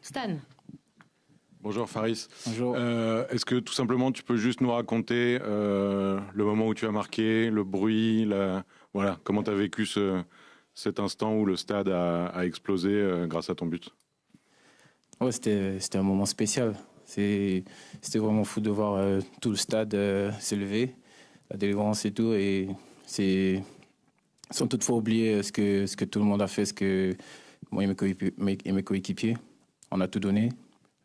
Stan. Bonjour Faris. Bonjour. Est-ce que tout simplement tu peux juste nous raconter le moment où tu as marqué, le bruit, voilà, comment tu as vécu cet instant où le stade a explosé grâce à ton but? Ouais, c'était un moment spécial. C'était vraiment fou de voir tout le stade s'élever, la délivrance et tout. Et c'est sans toutefois oublier ce que tout le monde a fait, ce que moi et mes coéquipiers, on a tout donné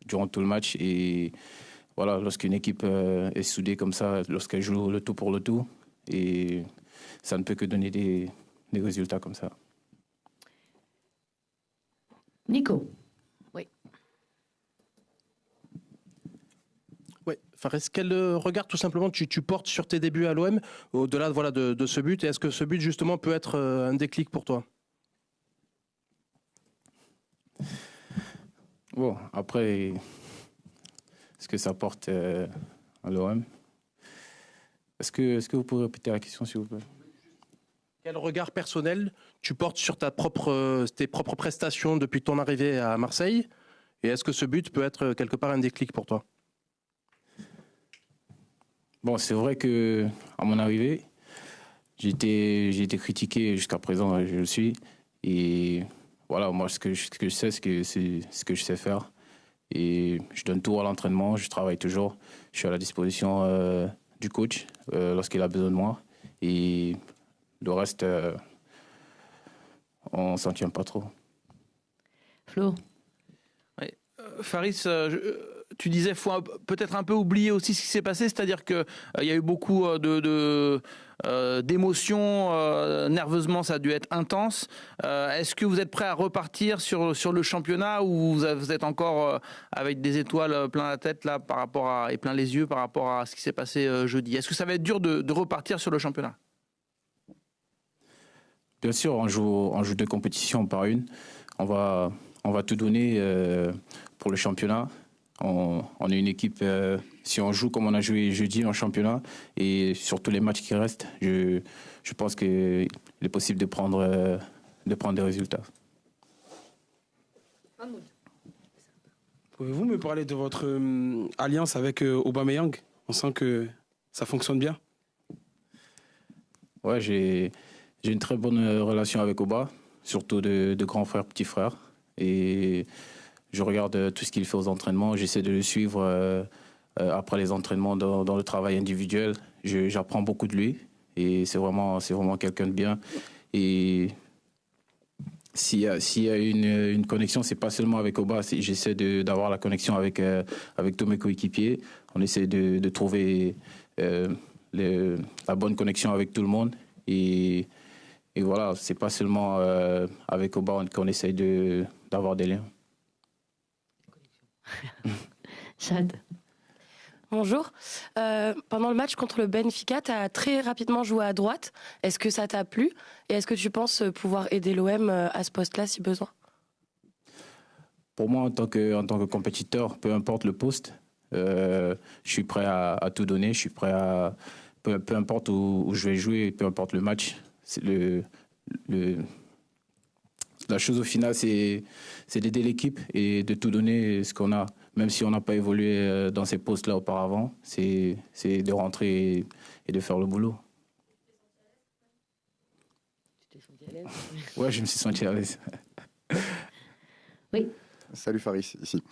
durant tout le match. Et voilà, lorsqu'une équipe est soudée comme ça, lorsqu'elle joue le tout pour le tout, et ça ne peut que donner des résultats comme ça. Nico. Oui. Ouais, Fares, quel regard tout simplement tu portes sur tes débuts à l'OM, au-delà voilà, de ce but, et est-ce que ce but justement peut être un déclic pour toi? Bon, après, ce que ça porte à l'OM. Est-ce que vous pouvez répéter la question, s'il vous plaît? Quel regard personnel tu portes sur tes propres prestations depuis ton arrivée à Marseille? Et est-ce que ce but peut être quelque part un déclic pour toi? Bon, c'est vrai que à mon arrivée, j'ai été critiqué jusqu'à présent, je le suis. Et voilà, moi, ce que je sais, c'est ce que je sais faire. Et je donne tout à l'entraînement, je travaille toujours. Je suis à la disposition du coach lorsqu'il a besoin de moi. Et le reste, on s'en tient pas trop. Flo. Ouais. Faris, tu disais faut peut-être un peu oublier aussi ce qui s'est passé, c'est-à-dire que il y a eu beaucoup d'émotions, nerveusement ça a dû être intense. Est-ce que vous êtes prêt à repartir sur le championnat ou vous êtes encore avec des étoiles plein la tête là et plein les yeux par rapport à ce qui s'est passé jeudi? Est-ce que ça va être dur de repartir sur le championnat? Bien sûr, on joue deux compétitions par une. On va tout donner pour le championnat. On est une équipe, si on joue comme on a joué jeudi en championnat, et sur tous les matchs qui restent, je pense qu'il est possible de prendre des résultats. Pouvez-vous me parler de votre alliance avec Aubameyang? On sent que ça fonctionne bien. Ouais, j'ai une très bonne relation avec Oba, surtout de grand frère, petit frère. Et je regarde tout ce qu'il fait aux entraînements. J'essaie de le suivre après les entraînements dans le travail individuel. J'apprends beaucoup de lui. Et c'est vraiment quelqu'un de bien. Et s'il y a une connexion, c'est pas seulement avec Oba. J'essaie d'avoir la connexion avec tous mes coéquipiers. On essaie de trouver la bonne connexion avec tout le monde. Et voilà, c'est pas seulement avec Oba qu'on essaye d'avoir des liens. Chad. Bonjour. Pendant le match contre le Benfica, tu as très rapidement joué à droite. Est-ce que ça t'a plu? Et est-ce que tu penses pouvoir aider l'OM à ce poste-là si besoin? Pour moi, en tant que compétiteur, peu importe le poste, je suis prêt à tout donner. Je suis prêt à... Peu importe où je vais jouer, peu importe le match. La chose au final, c'est d'aider l'équipe et de tout donner ce qu'on a. Même si on n'a pas évolué dans ces postes-là auparavant, c'est de rentrer et de faire le boulot. Tu t'es senti à l'aise? Ouais, je me suis senti à l'aise. Oui. Salut Faris, ici.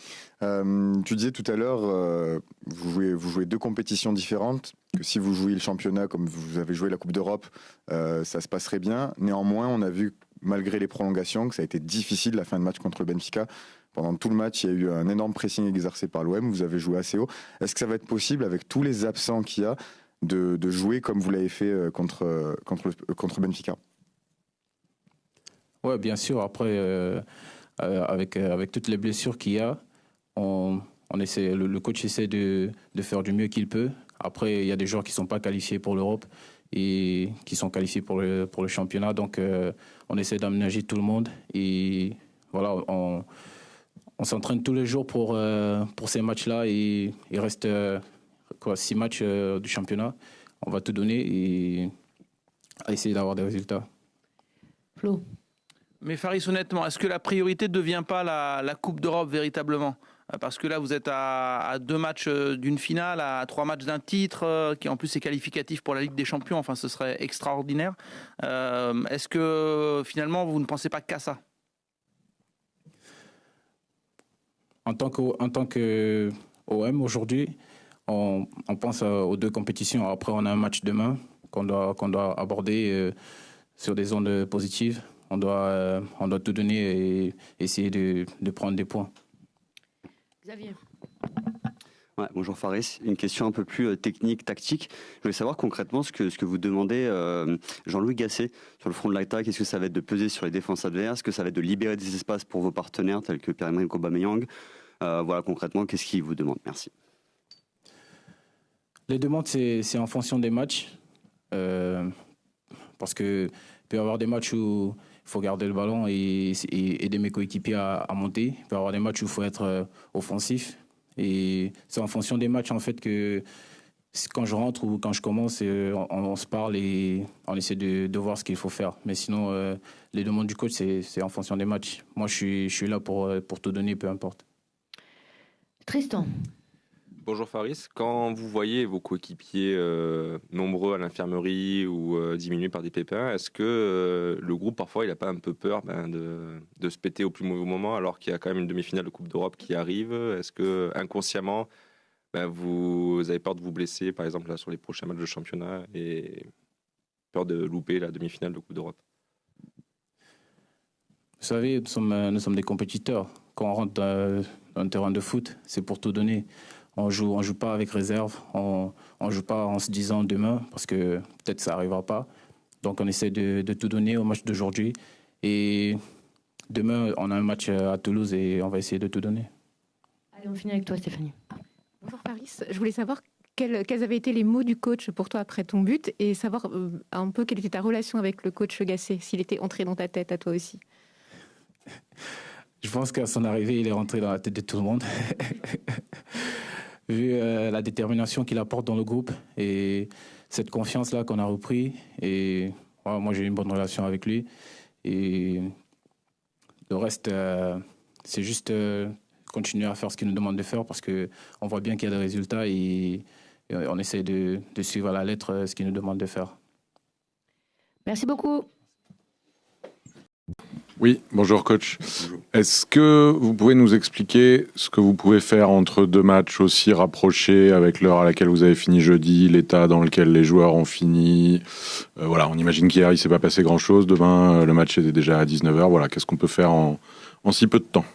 Tu disais tout à l'heure, vous jouez deux compétitions différentes, que si vous jouiez le championnat comme vous avez joué la Coupe d'Europe, ça se passerait bien. Néanmoins, on a vu, malgré les prolongations, que ça a été difficile la fin de match contre le Benfica. Pendant tout le match, il y a eu un énorme pressing exercé par l'OM, vous avez joué assez haut. Est-ce que ça va être possible, avec tous les absents qu'il y a, de jouer comme vous l'avez fait contre Benfica? Ouais, bien sûr. Après... avec toutes les blessures qu'il y a, on essaie, le coach essaie de faire du mieux qu'il peut. Après, il y a des joueurs qui ne sont pas qualifiés pour l'Europe et qui sont qualifiés pour le championnat. Donc, on essaie d'aménager tout le monde. Et voilà, on s'entraîne tous les jours pour ces matchs-là. Et il reste 6 matchs du championnat. On va tout donner et essayer d'avoir des résultats. Flo. Mais Faris, honnêtement, est-ce que la priorité ne devient pas la Coupe d'Europe véritablement ? Parce que là, vous êtes à 2 matchs d'une finale, à 3 matchs d'un titre, qui en plus est qualificatif pour la Ligue des Champions. Enfin, ce serait extraordinaire. Est-ce que finalement, vous ne pensez pas qu'à ça ? En tant que OM aujourd'hui, on pense aux 2 compétitions. Après, on a un match demain qu'on doit aborder sur des ondes positives. On doit tout donner et essayer de prendre des points. Xavier. Ouais, bonjour Faris, une question un peu plus technique, tactique. Je voulais savoir concrètement ce que vous demandez Jean-Louis Gasset sur le front de l'attaque. Est-ce que ça va être de peser sur les défenses adverses? Est-ce que ça va être de libérer des espaces pour vos partenaires tels que Pierre-Emerick Aubameyang? Voilà, concrètement, qu'est-ce qu'il vous demande? Merci. Les demandes, c'est en fonction des matchs. Parce qu'il peut y avoir des matchs où il faut garder le ballon et aider mes coéquipiers à monter. Il peut y avoir des matchs où il faut être offensif. Et c'est en fonction des matchs, en fait, que quand je rentre ou quand je commence, on se parle et on essaie de voir ce qu'il faut faire. Mais sinon, les demandes du coach, c'est en fonction des matchs. Moi, je suis là pour tout donner, peu importe. Tristan. Bonjour Faris, quand vous voyez vos coéquipiers nombreux à l'infirmerie ou diminués par des pépins, est-ce que le groupe parfois il n'a pas un peu peur de se péter au plus mauvais moment alors qu'il y a quand même une demi-finale de Coupe d'Europe qui arrive? Est-ce que inconsciemment vous avez peur de vous blesser par exemple là, sur les prochains matchs de championnat et peur de louper la demi-finale de Coupe d'Europe? Vous savez, nous sommes des compétiteurs. Quand on rentre dans un terrain de foot, c'est pour tout donner. On joue pas avec réserve, on joue pas en se disant demain, parce que peut-être ça n'arrivera pas. Donc on essaie de tout donner au match d'aujourd'hui. Et demain, on a un match à Toulouse et on va essayer de tout donner. Allez, on finit avec toi, Stéphanie. Bonjour Faris, je voulais savoir quels avaient été les mots du coach pour toi après ton but et savoir un peu quelle était ta relation avec le coach Gasset, s'il était entré dans ta tête à toi aussi. Je pense qu'à son arrivée, il est rentré dans la tête de tout le monde. Vu la détermination qu'il apporte dans le groupe et cette confiance-là qu'on a repris. Et moi, j'ai une bonne relation avec lui. Et le reste, c'est juste continuer à faire ce qu'il nous demande de faire parce qu'on voit bien qu'il y a des résultats et on essaie de suivre à la lettre ce qu'il nous demande de faire. Merci beaucoup. Oui, bonjour coach. Est-ce que vous pouvez nous expliquer ce que vous pouvez faire entre 2 matchs aussi rapprochés avec l'heure à laquelle vous avez fini jeudi, l'état dans lequel les joueurs ont fini? Voilà, on imagine qu'hier il ne s'est pas passé grand-chose. Demain, le match était déjà à 19h. Voilà, qu'est-ce qu'on peut faire en si peu de temps?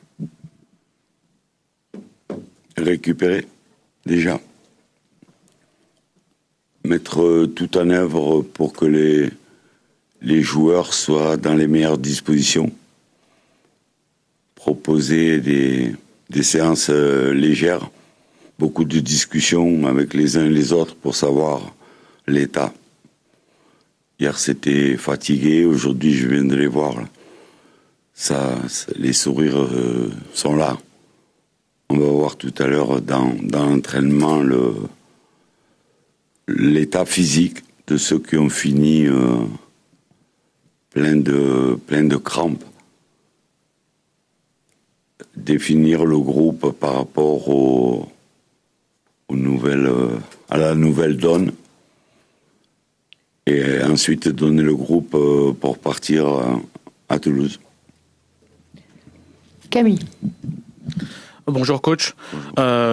Récupérer, déjà. Mettre tout en œuvre pour que les joueurs soient dans les meilleures dispositions. Proposer des séances légères, beaucoup de discussions avec les uns et les autres pour savoir l'état. Hier, c'était fatigué, aujourd'hui, je viens de les voir. Les sourires sont là. On va voir tout à l'heure dans l'entraînement l'état physique de ceux qui ont fini plein de crampes. Définir le groupe par rapport à la nouvelle donne et ensuite donner le groupe pour partir à Toulouse. Camille. Bonjour coach.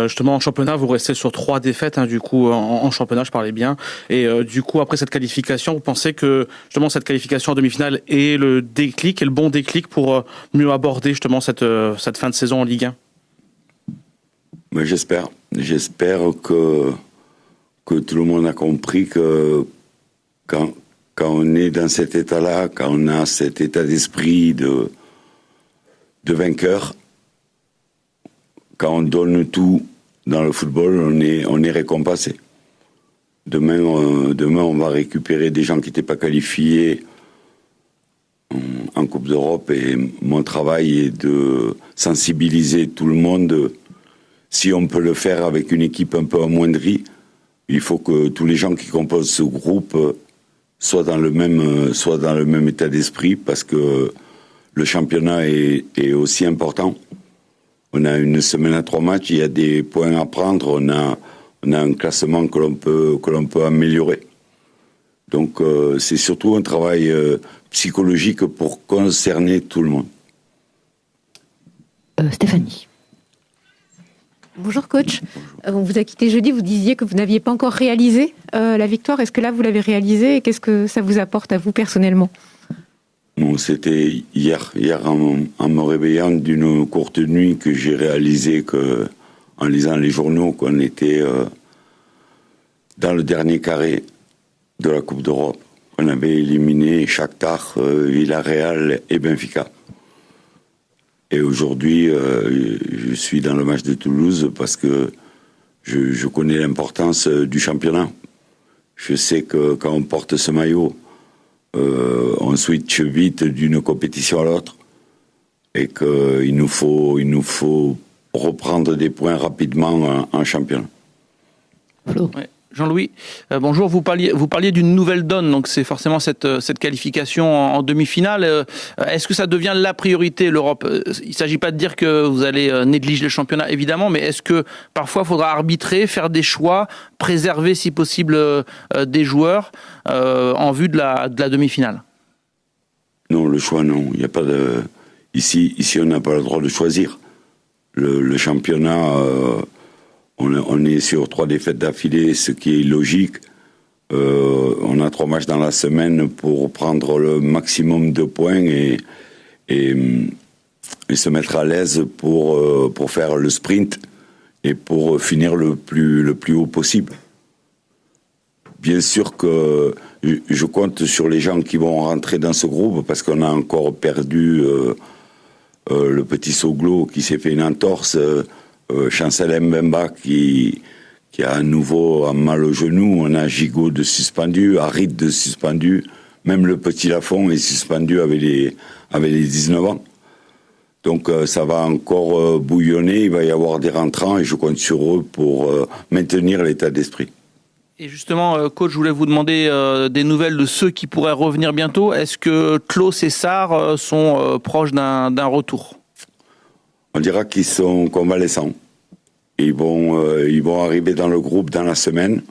Justement en championnat, vous restez sur 3 défaites. Du coup, en championnat, je parlais bien. Et du coup, après cette qualification, vous pensez que justement cette qualification en demi-finale est le déclic, est le bon déclic pour mieux aborder justement cette fin de saison en Ligue 1? Mais j'espère que tout le monde a compris que quand on est dans cet état-là, quand on a cet état d'esprit de vainqueur. Quand on donne tout dans le football, on est récompensé. Demain, on va récupérer des gens qui n'étaient pas qualifiés en Coupe d'Europe et mon travail est de sensibiliser tout le monde. Si on peut le faire avec une équipe un peu amoindrie, il faut que tous les gens qui composent ce groupe soient dans le même état d'esprit parce que le championnat est aussi important. On a une semaine à 3 matchs, il y a des points à prendre, on a un classement que l'on peut améliorer. Donc c'est surtout un travail psychologique pour concerner tout le monde. Stéphanie. Bonjour coach. On vous a quitté jeudi, vous disiez que vous n'aviez pas encore réalisé la victoire. Est-ce que là vous l'avez réalisée et qu'est-ce que ça vous apporte à vous personnellement? Non, c'était hier en me réveillant d'une courte nuit que j'ai réalisé en lisant les journaux qu'on était dans le dernier carré de la Coupe d'Europe. On avait éliminé Shakhtar, Villarreal et Benfica. Et aujourd'hui, je suis dans le match de Toulouse parce que je connais l'importance du championnat. Je sais que quand on porte ce maillot, on switch vite d'une compétition à l'autre et qu'il nous faut reprendre des points rapidement en championnat. Ouais. Jean-Louis, bonjour. Vous parliez d'une nouvelle donne, donc c'est forcément cette qualification en demi-finale. Est-ce que ça devient la priorité, l'Europe? Il ne s'agit pas de dire que vous allez négliger le championnat, évidemment, mais est-ce que parfois il faudra arbitrer, faire des choix, préserver si possible des joueurs en vue de la demi-finale? Non, le choix, non. Il y a pas de... Ici, on n'a pas le droit de choisir. Le championnat... On est sur 3 défaites d'affilée, ce qui est logique. On a 3 matchs dans la semaine pour prendre le maximum de points et se mettre à l'aise pour faire le sprint et pour finir le plus haut possible. Bien sûr que je compte sur les gens qui vont rentrer dans ce groupe parce qu'on a encore perdu le petit Soglo qui s'est fait une entorse. Chancel Mbemba qui a à nouveau un mal au genou, on a Gigot de suspendu, Harit de suspendu, même le petit Lafont est suspendu avec les 19 ans. Donc ça va encore bouillonner, il va y avoir des rentrants et je compte sur eux pour maintenir l'état d'esprit. Et justement, coach, je voulais vous demander des nouvelles de ceux qui pourraient revenir bientôt. Est-ce que Klaus et Sarr sont proches d'un retour? On dira qu'ils sont convalescents. Ils vont arriver dans le groupe dans la semaine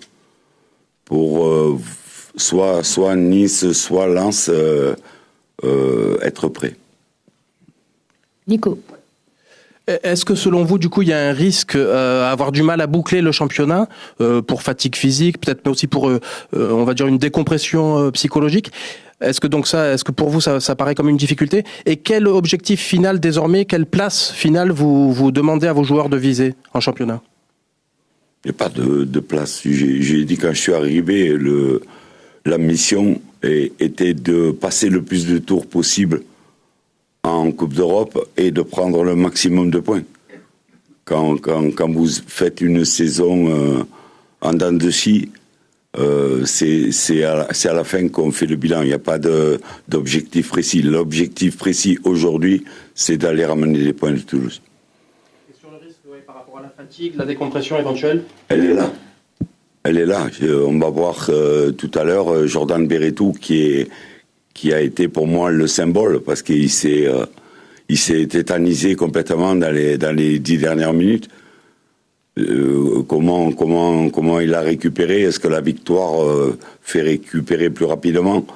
pour soit Nice, soit Lens être prêts. Nico. Est-ce que selon vous, du coup, il y a un risque à avoir du mal à boucler le championnat pour fatigue physique, peut-être, mais aussi pour, on va dire, une décompression psychologique? Est-ce que pour vous, ça paraît comme une difficulté? Et quel objectif final désormais, quelle place finale vous demandez à vos joueurs de viser en championnat? Il n'y a pas de place. J'ai dit quand je suis arrivé, la mission était de passer le plus de tours possible en Coupe d'Europe et de prendre le maximum de points. Quand vous faites une saison en dents de scie, c'est à la fin qu'on fait le bilan. Il n'y a pas d'objectif précis. L'objectif précis aujourd'hui, c'est d'aller ramener les points de Toulouse. Et sur le risque, par rapport à la fatigue, la décompression éventuelle? Elle est là. Elle est là. On va voir tout à l'heure Jordan Berretou qui a été pour moi le symbole parce qu'il s'est tétanisé complètement dans les 10 dernières minutes. Comment il a récupéré? Est-ce que la victoire fait récupérer plus rapidement?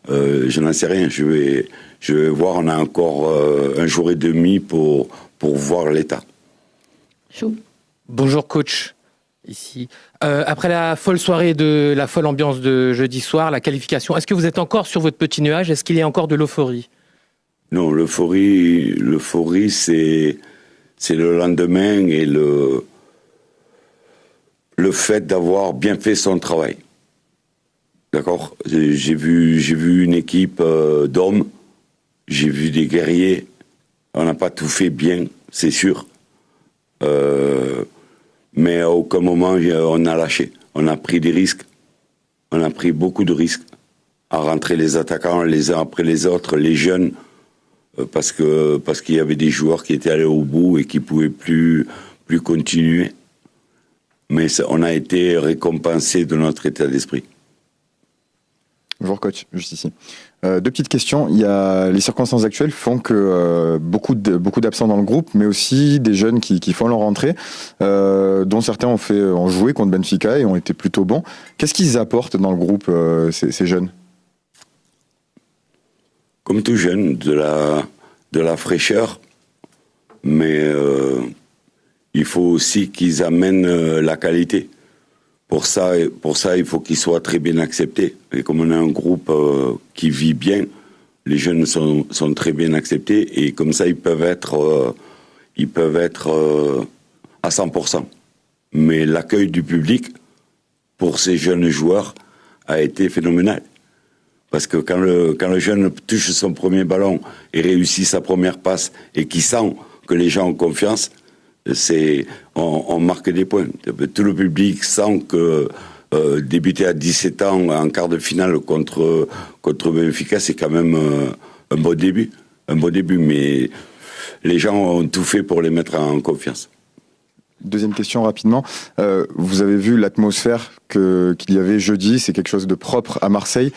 Je n'en sais rien. Je vais voir. On a encore un jour et demi pour voir l'état. Chou. Bonjour coach. Ici. Après la folle soirée la folle ambiance de jeudi soir, la qualification, est-ce que vous êtes encore sur votre petit nuage? Est-ce qu'il y a encore de l'euphorie? Non, l'euphorie, c'est le lendemain et le fait d'avoir bien fait son travail. D'accord? J'ai vu une équipe d'hommes, j'ai vu des guerriers. On n'a pas tout fait bien, c'est sûr. Mais à aucun moment on a lâché. On a pris des risques. On a pris beaucoup de risques à rentrer les attaquants les uns après les autres, les jeunes, parce qu'il y avait des joueurs qui étaient allés au bout et qui ne pouvaient plus continuer. Mais on a été récompensé de notre état d'esprit. Bonjour coach, juste ici. 2 petites questions. Les circonstances actuelles font que beaucoup d'absents dans le groupe, mais aussi des jeunes qui font leur entrée, dont certains ont joué contre Benfica et ont été plutôt bons. Qu'est-ce qu'ils apportent dans le groupe, ces jeunes? Comme tout jeune, de la fraîcheur, mais il faut aussi qu'ils amènent la qualité. Pour ça, il faut qu'ils soient très bien acceptés. Et comme on a un groupe qui vit bien, les jeunes sont très bien acceptés et comme ça, ils peuvent être à 100%. Mais l'accueil du public pour ces jeunes joueurs a été phénoménal. Parce que quand le jeune touche son premier ballon et réussit sa première passe et qu'il sent que les gens ont confiance, on marque des points. Tout le public sent que débuter à 17 ans en quart de finale contre Benfica, c'est quand même un bon début. Mais les gens ont tout fait pour les mettre en confiance. Deuxième question rapidement. Vous avez vu l'atmosphère qu'il y avait jeudi, c'est quelque chose de propre à Marseille.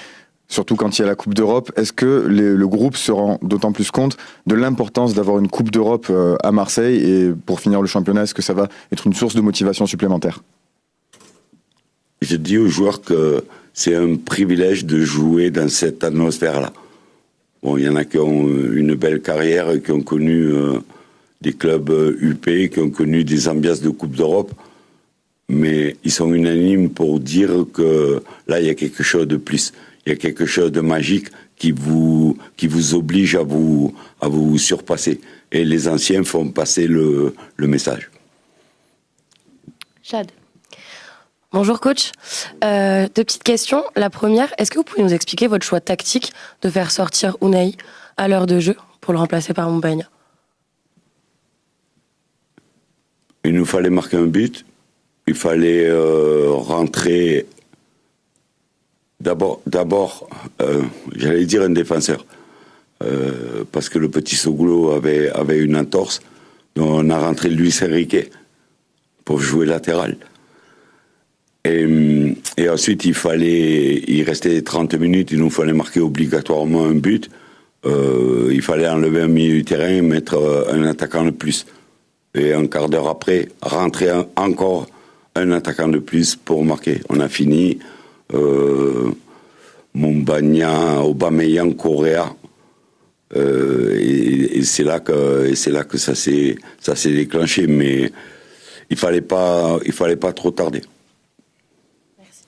Surtout quand il y a la Coupe d'Europe, est-ce que le groupe se rend d'autant plus compte de l'importance d'avoir une Coupe d'Europe à Marseille? Et pour finir le championnat, est-ce que ça va être une source de motivation supplémentaire? Je dis aux joueurs que c'est un privilège de jouer dans cette atmosphère-là. Bon, il y en a qui ont une belle carrière, qui ont connu des clubs UP, qui ont connu des ambiances de Coupe d'Europe, mais ils sont unanimes pour dire que là, il y a quelque chose de plus. Il y a quelque chose de magique qui vous oblige à vous surpasser. Et les anciens font passer le message. Chad. Bonjour coach. 2 petites questions. La première, est-ce que vous pouvez nous expliquer votre choix tactique de faire sortir Unai à l'heure de jeu pour le remplacer par Moumbagna? Il nous fallait marquer un but. Il fallait rentrer... D'abord, j'allais dire un défenseur, parce que le petit Soglo avait une entorse, donc on a rentré Luis Enrique pour jouer latéral. Et ensuite, il restait 30 minutes, il nous fallait marquer obligatoirement un but. Il fallait enlever un milieu du terrain et mettre un attaquant de plus. Et un quart d'heure après, rentrer encore un attaquant de plus pour marquer. On a fini... Moumbagna, Aubameyang, Correa, et c'est là que ça s'est déclenché, mais il fallait pas trop tarder. Merci.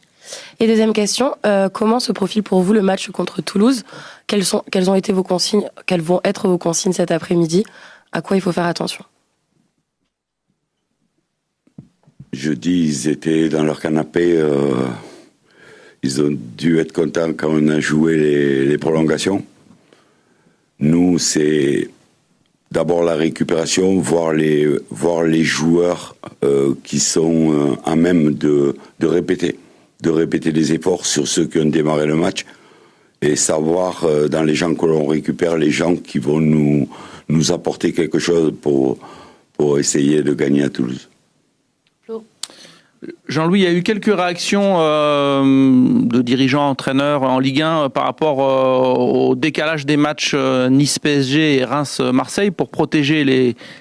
Et deuxième question, comment se profile pour vous le match contre Toulouse? Quelles vont être vos consignes cet après-midi? À quoi il faut faire attention? Jeudi, ils étaient dans leur canapé. Ils ont dû être contents quand on a joué les prolongations. Nous, c'est d'abord la récupération, voir les joueurs qui sont à même de répéter les efforts sur ceux qui ont démarré le match et savoir dans les gens que l'on récupère, les gens qui vont nous apporter quelque chose pour essayer de gagner à Toulouse. Jean-Louis, il y a eu quelques réactions de dirigeants, entraîneurs en Ligue 1 par rapport au décalage des matchs Nice-PSG et Reims-Marseille pour protéger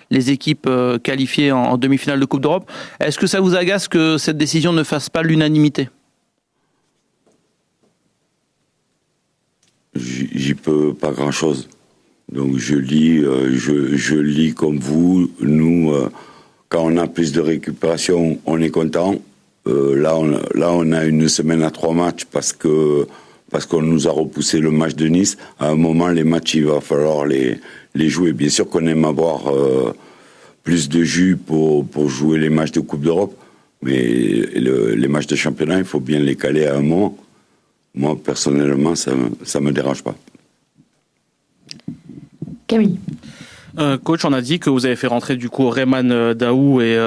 les équipes qualifiées en demi-finale de Coupe d'Europe. Est-ce que ça vous agace que cette décision ne fasse pas l'unanimité? J'y peux pas grand-chose. Donc je lis comme vous. Nous... Quand on a plus de récupération, on est content. Là, on a une semaine à 3 matchs parce qu'on nous a repoussé le match de Nice. À un moment, les matchs, il va falloir les jouer. Bien sûr qu'on aime avoir plus de jus pour jouer les matchs de Coupe d'Europe, mais les matchs de championnat, il faut bien les caler à un moment. Moi, personnellement, ça me dérange pas. Camille. Coach, on a dit que vous avez fait rentrer du coup Rayman Daou et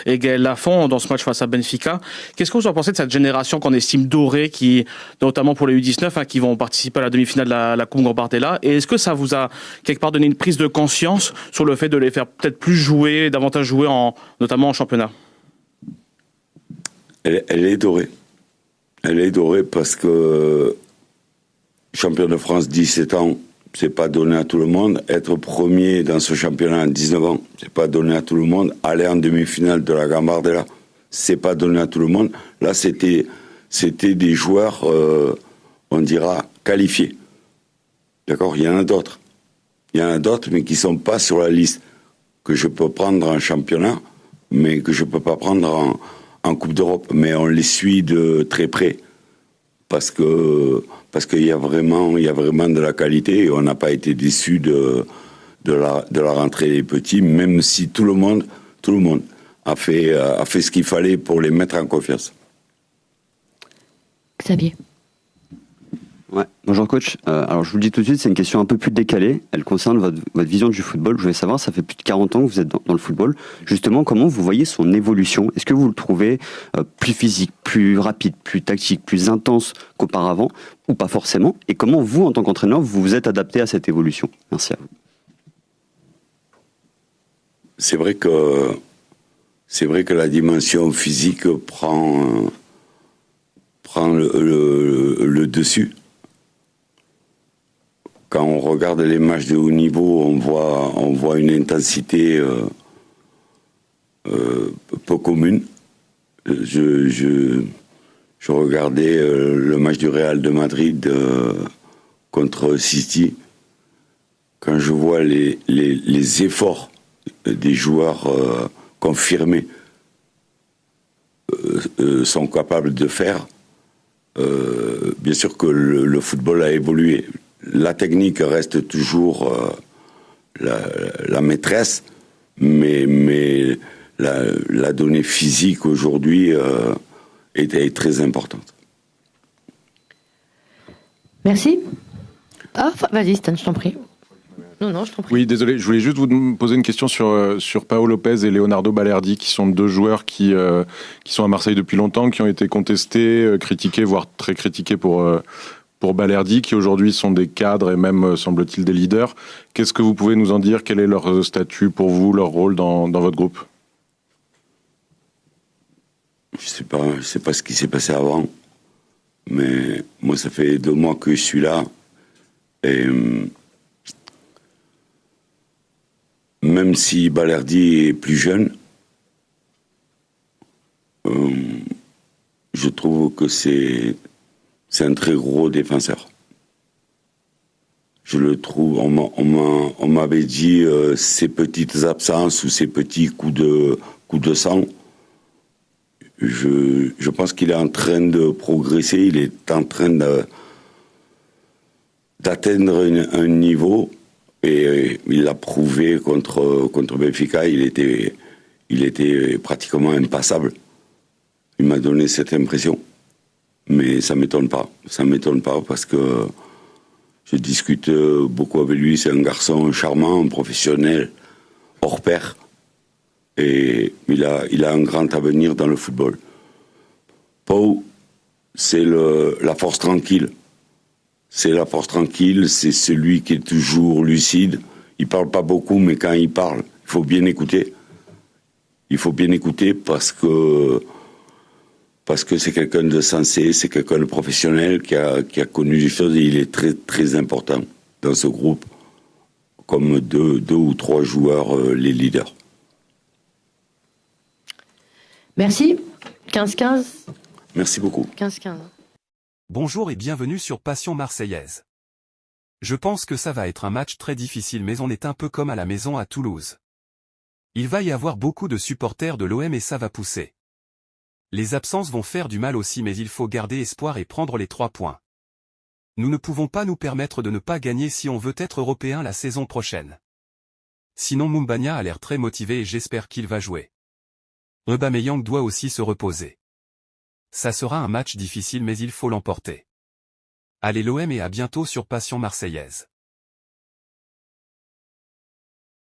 Gaël Lafont dans ce match face à Benfica. Qu'est-ce que vous en pensez de cette génération qu'on estime dorée, qui, notamment pour les U19, qui vont participer à la demi-finale de la Coupe Gambardella? Et est-ce que ça vous a quelque part donné une prise de conscience sur le fait de les faire peut-être plus jouer, davantage jouer, notamment en championnat? Elle est dorée. Elle est dorée parce que champion de France 17 ans, c'est pas donné à tout le monde. Être premier dans ce championnat à 19 ans, c'est pas donné à tout le monde. Aller en demi-finale de la Gambardella, c'est pas donné à tout le monde. Là, c'était des joueurs, on dira, qualifiés. D'accord? Il y en a d'autres. Il y en a d'autres, mais qui sont pas sur la liste, que je peux prendre en championnat, mais que je peux pas prendre en Coupe d'Europe. Mais on les suit de très près. Parce qu'il y a vraiment de la qualité et on n'a pas été déçus de la rentrée des petits, même si tout le monde a fait ce qu'il fallait pour les mettre en confiance. Xavier. Ouais. Bonjour coach. Alors je vous le dis tout de suite, c'est une question un peu plus décalée. Elle concerne votre vision du football. Je voulais savoir, ça fait plus de 40 ans que vous êtes dans le football. Justement, comment vous voyez son évolution? Est-ce que vous le trouvez plus physique, plus rapide, plus tactique, plus intense qu'auparavant, ou pas forcément? Et comment vous, en tant qu'entraîneur, vous vous êtes adapté à cette évolution? Merci à vous. C'est vrai que la dimension physique prend le dessus. Quand on regarde les matchs de haut niveau, on voit une intensité peu commune. Je regardais le match du Real de Madrid contre City. Quand je vois les efforts des joueurs confirmés sont capables de faire, bien sûr que le football a évolué. La technique reste toujours la maîtresse, mais la donnée physique aujourd'hui est très importante. Merci. Ah, vas-y Stan, je t'en prie. Non, je t'en prie. Oui, désolé, je voulais juste vous poser une question sur Pau Lopez et Leonardo Balerdi, qui sont deux joueurs qui sont à Marseille depuis longtemps, qui ont été contestés, critiqués, voire très critiqués pour Balerdi, qui aujourd'hui sont des cadres et même, semble-t-il, des leaders. Qu'est-ce que vous pouvez nous en dire? Quel est leur statut pour vous, leur rôle dans votre groupe? Je sais pas ce qui s'est passé avant, mais moi, ça fait 2 mois que je suis là, et même si Balerdi est plus jeune, je trouve que c'est un très gros défenseur. Je le trouve, on m'avait dit ces petites absences ou ces petits coups de sang. Je pense qu'il est en train de progresser, il est en train d'atteindre un niveau, et il l'a prouvé contre Benfica. Il était pratiquement impassable. Il m'a donné cette impression. Mais ça m'étonne pas. Ça m'étonne pas parce que je discute beaucoup avec lui. C'est un garçon charmant, un professionnel, hors pair. Et il a un grand avenir dans le football. Pau, c'est la force tranquille. C'est la force tranquille, c'est celui qui est toujours lucide. Il parle pas beaucoup, mais quand il parle, il faut bien écouter. Il faut bien écouter parce que c'est quelqu'un de sensé, c'est quelqu'un de professionnel qui a connu des choses, et il est très, très important dans ce groupe, comme deux ou 3 joueurs, les leaders. Merci. 15-15. Merci beaucoup. 15-15. Bonjour et bienvenue sur Passion Marseillaise. Je pense que ça va être un match très difficile, mais on est un peu comme à la maison à Toulouse. Il va y avoir beaucoup de supporters de l'OM et ça va pousser. Les absences vont faire du mal aussi, mais il faut garder espoir et prendre les 3 points. Nous ne pouvons pas nous permettre de ne pas gagner si on veut être européen la saison prochaine. Sinon Moumbagna a l'air très motivé et j'espère qu'il va jouer. Aubameyang doit aussi se reposer. Ça sera un match difficile, mais il faut l'emporter. Allez l'OM et à bientôt sur Passion Marseillaise.